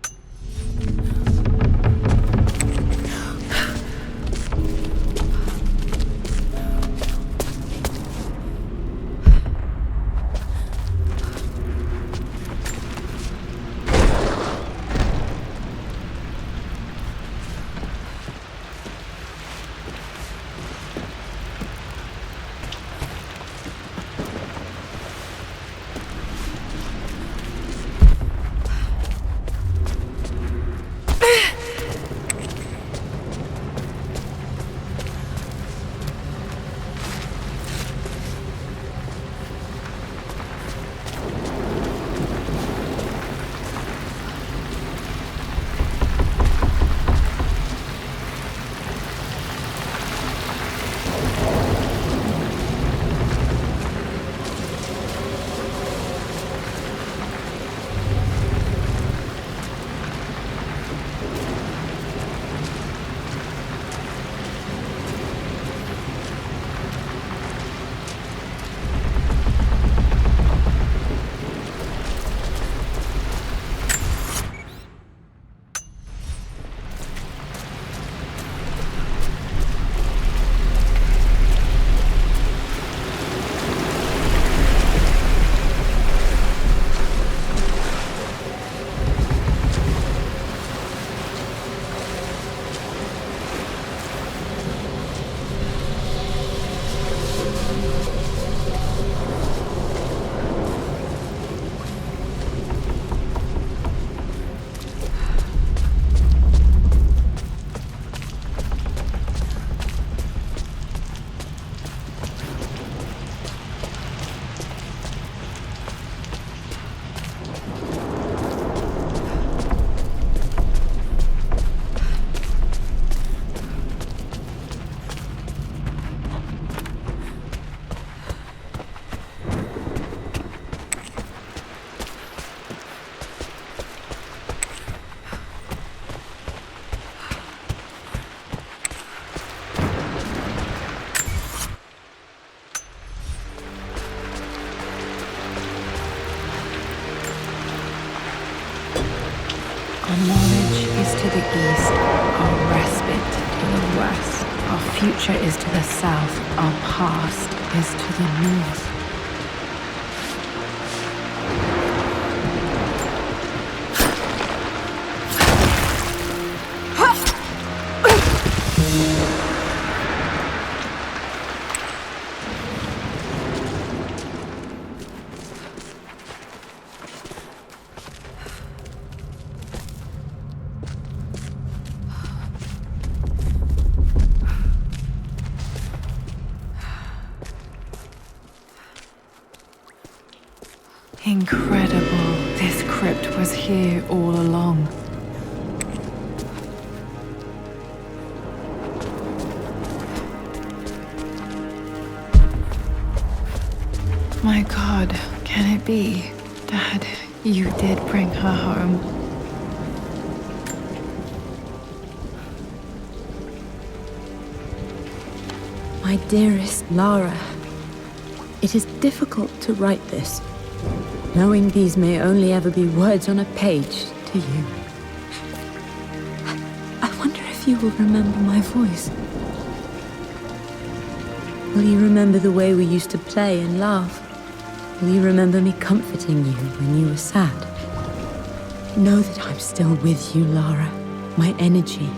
Our knowledge is to the east, our respite to the west. Our future is to the south, our past is to the north. Incredible. This crypt was here all along. My God, can it be? Dad, you did bring her home. My dearest Lara, it is difficult to write this, knowing these may only ever be words on a page to you. I wonder if you will remember my voice. Will you remember the way we used to play and laugh? Will you remember me comforting you when you were sad? Know that I'm still with you, Lara. My energy,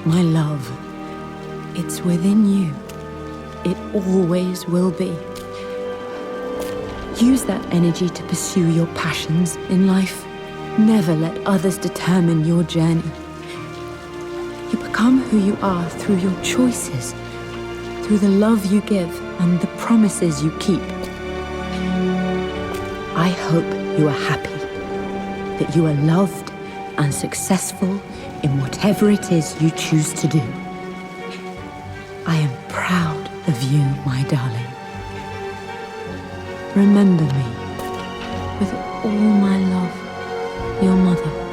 my love. It's within you. It always will be. Use that energy to pursue your passions in life. Never let others determine your journey. You become who you are through your choices, through the love you give and the promises you keep. I hope you are happy, that you are loved and successful in whatever it is you choose to do. I am proud of you, my darling. Remember me with all my love, your mother.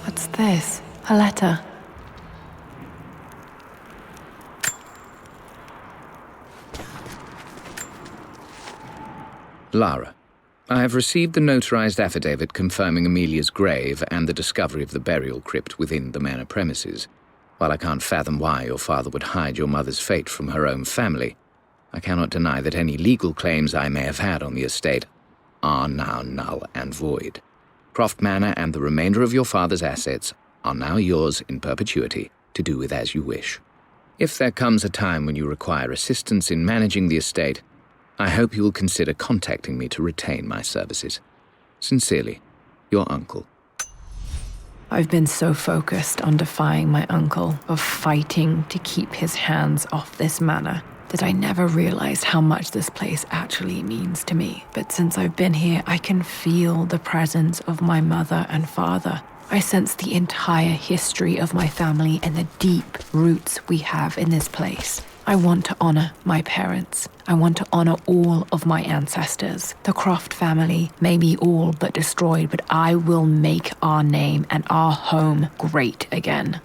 What's this? A letter. Lara, I have received the notarized affidavit confirming Amelia's grave and the discovery of the burial crypt within the manor premises. While I can't fathom why your father would hide your mother's fate from her own family, I cannot deny that any legal claims I may have had on the estate are now null and void. Croft Manor and the remainder of your father's assets are now yours in perpetuity to do with as you wish. If there comes a time when you require assistance in managing the estate, I hope you will consider contacting me to retain my services. Sincerely, your uncle. I've been so focused on defying my uncle, of fighting to keep his hands off this manor, that I never realized how much this place actually means to me. But since I've been here, I can feel the presence of my mother and father. I sense the entire history of my family and the deep roots we have in this place. I want to honor my parents. I want to honor all of my ancestors. The Croft family may be all but destroyed, but I will make our name and our home great again.